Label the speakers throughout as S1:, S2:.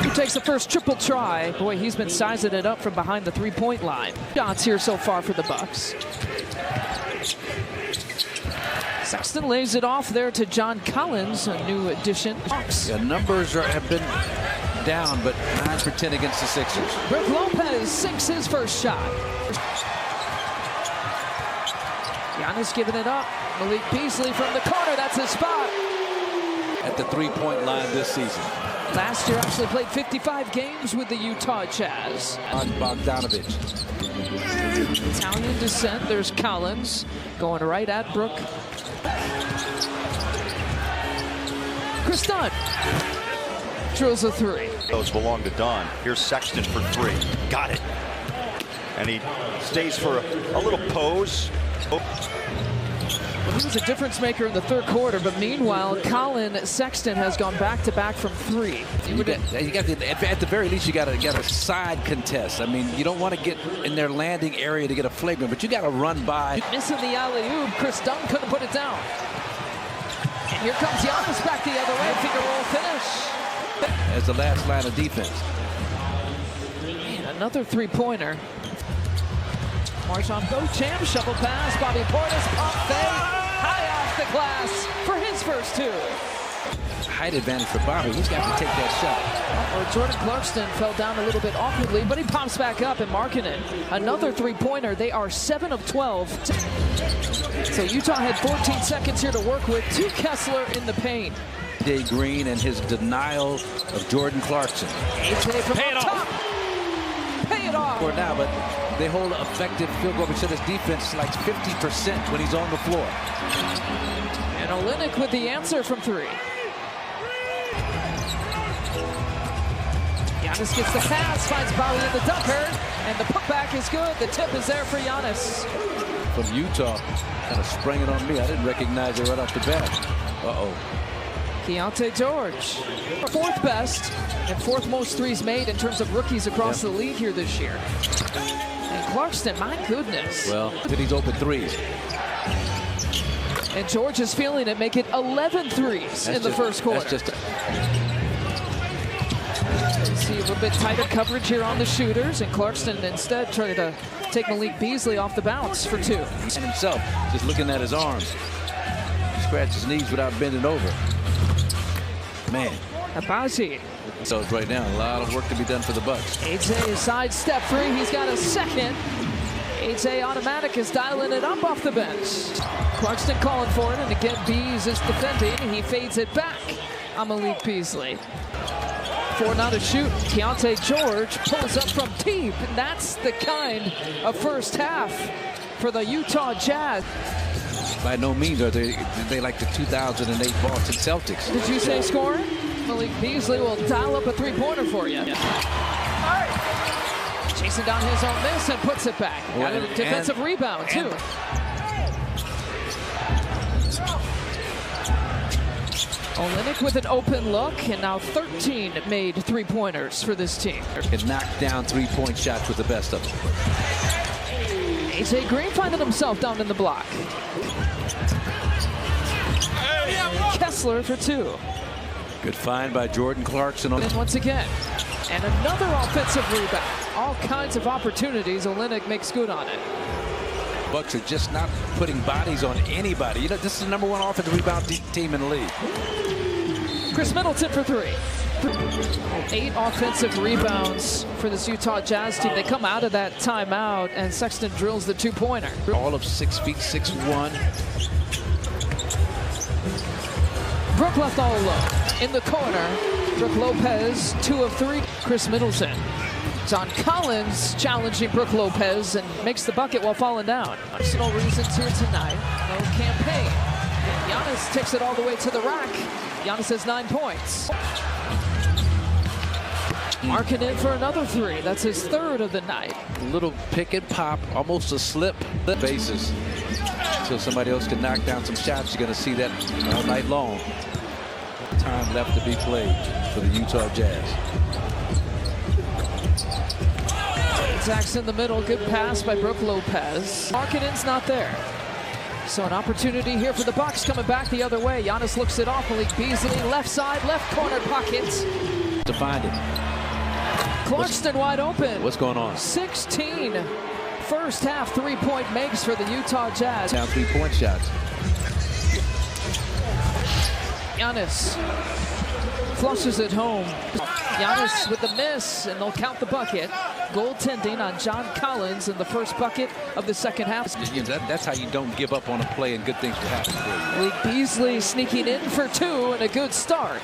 S1: He takes the first triple try. Boy, he's been sizing it up from behind the three-point line. Shots here so far for the Bucks. Sexton lays it off there to John Collins, a new addition.
S2: Yeah, numbers have been down, but 9 for 10 against the Sixers.
S1: Brook Lopez sinks his first shot. Giannis giving it up. Malik Beasley from the corner. That's his spot.
S2: At the three-point line this season.
S1: Last year actually played 55 games with the Utah Jazz.
S2: Bogdanovich.
S1: Italian descent. There's Collins going right at Brook. Chris Dunn drills a three.
S3: Those belong to Dunn. Here's Sexton for three. Got it. And he stays for a little pose.
S1: Well, he was a difference maker in the third quarter, but meanwhile, Colin Sexton has gone back-to-back from three.
S2: At the very least, you got a side contest. I mean, you don't want to get in their landing area to get a flagrant, but you got to run by.
S1: Missing the alley-oop, Chris Dunn couldn't put it down. And here comes Giannis back the other way, finger roll finish.
S2: As the last line of defense.
S1: And another three-pointer. Marshawn Beauchamp, shovel pass, Bobby Portis, pump fake, high off the glass for his first two.
S2: Height advantage for Bobby. He's got to take that shot.
S1: Well, Jordan Clarkson fell down a little bit awkwardly, but he pops back up and Markkanen. Another three-pointer. They are 7 of 12. So Utah had 14 seconds here to work with. To Kessler in the paint.
S2: Jay Green and his denial of Jordan Clarkson.
S1: AJ from
S2: Pay it
S1: up top.
S2: off.
S1: Pay it off.
S2: For now, but they hold effective field goal percentage defense like 50% when he's on the floor.
S1: And Olynyk with the answer from three. Giannis gets the pass, finds Bowie in the dunker, and the putback is good. The tip is there for Giannis.
S2: From Utah, kind of sprang it on me. I didn't recognize it right off the bat. Uh-oh.
S1: Keontae George, fourth best and fourth most threes made in terms of rookies across the league here this year. And Clarkson, my goodness.
S2: Well, look at these open threes.
S1: And George is feeling it, make it 11 threes in the first quarter.
S2: That's just
S1: See a little bit tighter coverage here on the shooters, and Clarkson instead tried to take Malik Beasley off the bounce for two.
S2: And himself, just looking at his arms. Scratch his knees without bending over. Man.
S1: Abazi.
S2: So right now, a lot of work to be done for the Bucks.
S1: AJ sidestep three. He's got a second. AJ automatic is dialing it up off the bench. Clarkson calling for it, and again, Bees is defending. He fades it back on Malik Beasley. 4 now to shoot. Keontae George pulls up from deep, and that's the kind of first half for the Utah Jazz.
S2: By no means are they like the 2008 Boston Celtics.
S1: Did you say scoring? Malik Beasley will dial up a three-pointer for you. Chasing down his own miss and puts it back. Got a defensive rebound, too. Olynyk with an open look, and now 13 made three-pointers for this team.
S2: Can knock down three-point shots with the best of them.
S1: AJ Green finding himself down in the block. Kessler for two.
S2: Good find by Jordan Clarkson.
S1: And once again, and another offensive rebound. All kinds of opportunities. Olynyk makes good on it.
S2: Bucks are just not putting bodies on anybody. You know, this is the #1 offensive rebound team in the league.
S1: Chris Middleton for three. 8 offensive rebounds for this Utah Jazz team. They come out of that timeout, and Sexton drills the two-pointer.
S2: All of 6 feet, 6'1".
S1: Brook left all alone. In the corner, Brook Lopez, 2 of 3. Chris Middleton. John Collins challenging Brook Lopez and makes the bucket while falling down. Personal reasons here tonight. No campaign. Giannis takes it all the way to the rack. Giannis has 9 points. Markkanen for another 3. That's his 3rd of the night.
S2: Little pick and pop, almost a slip. Bases. So somebody else can knock down some shots. You're going to see that all night long. Time left to be played for the Utah Jazz.
S1: Zach's in the middle. Good pass by Brook Lopez. Markkanen's not there. So an opportunity here for the Bucks coming back the other way. Giannis looks it off. Malik Beasley, left side, left corner pocket.
S2: to find it.
S1: Clarkston wide open.
S2: What's going on?
S1: 16 first half three-point makes for the Utah Jazz.
S2: Down 3-point shots.
S1: Giannis flushes it home. Giannis with the miss, and they'll count the bucket. Goaltending on John Collins in the first bucket of the second half.
S2: That's how you don't give up on a play and good things will happen for you.
S1: Malik Beasley sneaking in for two and a good start.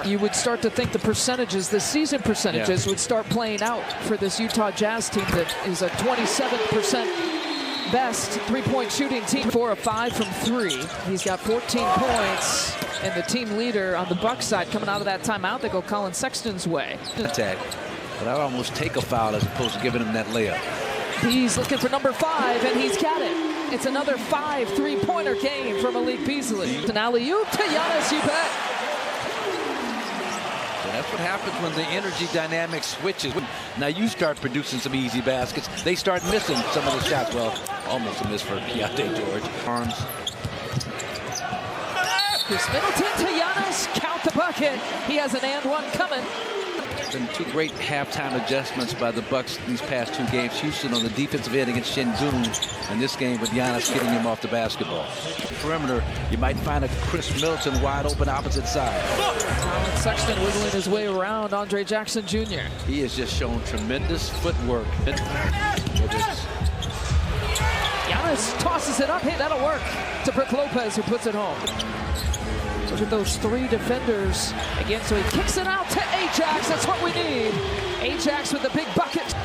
S1: You would start to think the percentages, the season percentages, would start playing out for this Utah Jazz team that is a 27% best three-point shooting team. 4 of 5 from 3. He's got 14 points, and the team leader on the Bucks side coming out of that timeout. They go Colin Sexton's way.
S2: Attack. But I'd almost take a foul as opposed to giving him that layup.
S1: He's looking for number 5, and he's got it. It's another 5 three-pointer game from Malik Beasley. An alley-oop to Giannis, you bet.
S2: And that's what happens when the energy dynamic switches. Now you start producing some easy baskets. They start missing some of the shots. Well, almost a miss for Keontae George. Arms.
S1: Chris Middleton to Giannis. Count the bucket. He has an and one coming.
S2: Been 2 great halftime adjustments by the Bucks these past 2 games. Houston on the defensive end against Shingun, and this game with Giannis getting him off the basketball. Perimeter, you might find a Chris Middleton wide open opposite side.
S1: Colin Sexton wiggling his way around Andre Jackson Jr.
S2: He has just shown tremendous footwork.
S1: Giannis tosses it up. Hey, that'll work. To Brook Lopez, who puts it home. Look at those 3 defenders again. So he kicks it out to Ajax. That's what we need. Ajax with the big bucket.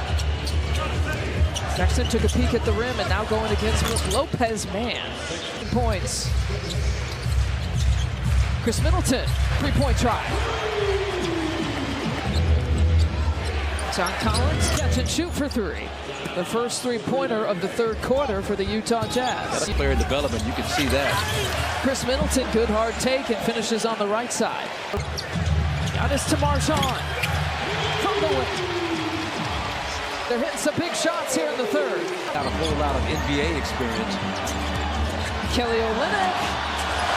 S1: Sexton took a peek at the rim and now going against Brook Lopez, man. Points. Chris Middleton, 3-point try. John Collins, catch and shoot for 3. The first 3-pointer of the third quarter for the Utah Jazz.
S2: Got a player development, you can see that.
S1: Chris Middleton, good hard take and finishes on the right side. Giannis to Marjan from the wing. They're hitting some big shots here in the third.
S2: Got a whole lot of NBA experience.
S1: Kelly Olynyk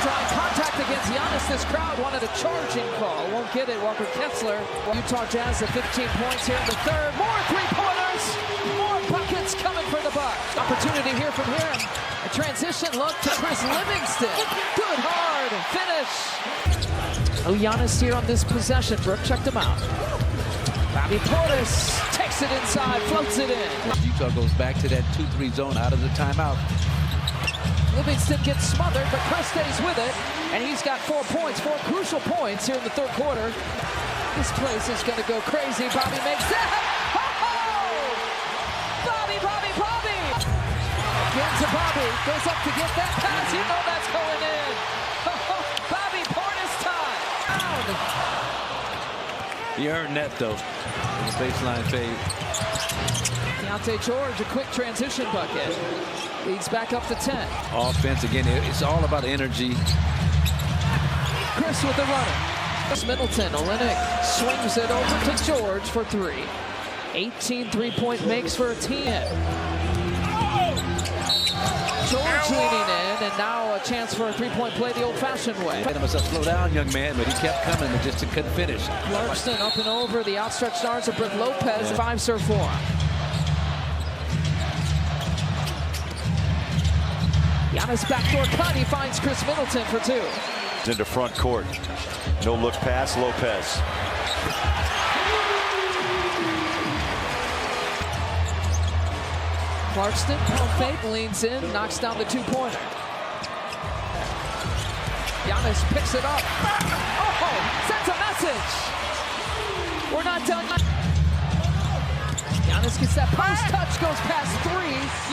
S1: trying contact against Giannis. This crowd wanted a charging call. Won't get it. Walker Kessler. Utah Jazz at 15 points here in the third. More 3-pointers. More buckets coming for the Bucks. Opportunity here from him. A transition look to Chris Livingston. Good hard finish. Oh, Giannis here on this possession. Brook checked him out. Bobby Portis takes it inside, floats it in.
S2: Utah goes back to that 2-3 zone out of the timeout.
S1: Livingston gets smothered, but Chris stays with it, and he's got 4 points, 4 crucial points here in the third quarter. This place is going to go crazy. Bobby makes that. Bobby! Again to Bobby. Goes up to get that pass. You know that's going in. Bobby Portis time.
S2: He earned that, though. The baseline fade.
S1: Keontae George, a quick transition bucket. Leads back up to 10.
S2: Offense, again, it's all about energy.
S1: Chris with the runner. Chris Middleton, Olynyk swings it over to George for 3. 18 3-point makes for a team. George leaning in, and now a chance for a 3-point play the old-fashioned way.
S2: Made him slow down, young man, but he kept coming and just couldn't finish.
S1: Clarkston up and over the outstretched arms of Brook Lopez. 5-serve for him. Giannis backdoor cut. He finds Chris Middleton for 2.
S3: Into front court. No look pass, Lopez.
S1: Clarkston, pump fake, leans in, knocks down the 2-pointer. Giannis picks it up. Oh, sends a message. We're not done. Giannis gets that post touch, goes past 3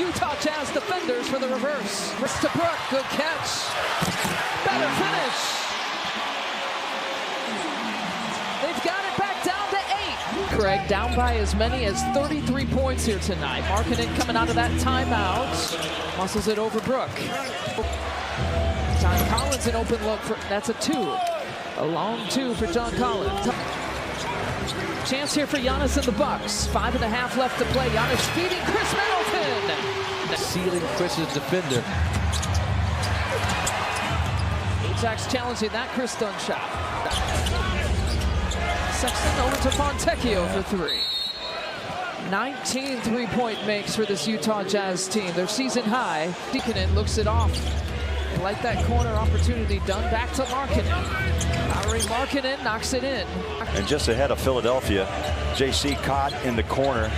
S1: Utah Jazz defenders for the reverse. Wrist to Brook, good catch. Better finish. They've got it back down to 8. Craig down by as many as 33 points here tonight. Markkanen coming out of that timeout. Muscles it over Brook. John Collins an open look for, that's a 2. A long 2 for John Collins. Chance here for Giannis and the Bucks. 5.5 left to play. Giannis feeding Chris Middleton.
S2: Sealing Chris's defender.
S1: Ajax challenging that Chris Dunn shot. Sexton over to Fontecchio for three. 19 three-point makes for this Utah Jazz team. Their season high. Deaconin looks it off. Like that corner opportunity done back to Markkanen. Lauri Markkanen knocks it in.
S3: And just ahead of Philadelphia, JC caught in the corner.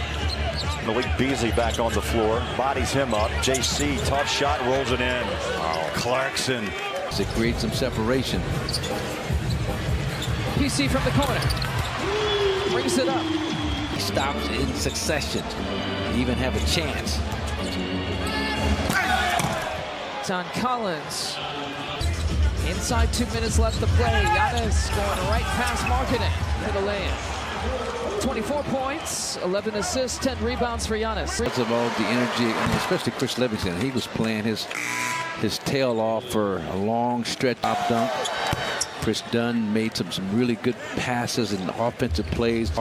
S3: Malik Beasley back on the floor, bodies him up. JC, tough shot, rolls it in. Oh, Clarkson.
S2: It creates some separation.
S1: PC from the corner. Brings it up.
S2: He stops in succession. Even have a chance.
S1: It's on Collins. Inside 2 minutes left to play. Giannis going right past Markkanen for the lay-in. 24 points, 11 assists, 10 rebounds for Giannis.
S2: Because of all the energy, and especially Chris Livingston, he was playing his tail off for a long stretch. Top dunk. Chris Dunn made some really good passes and offensive plays.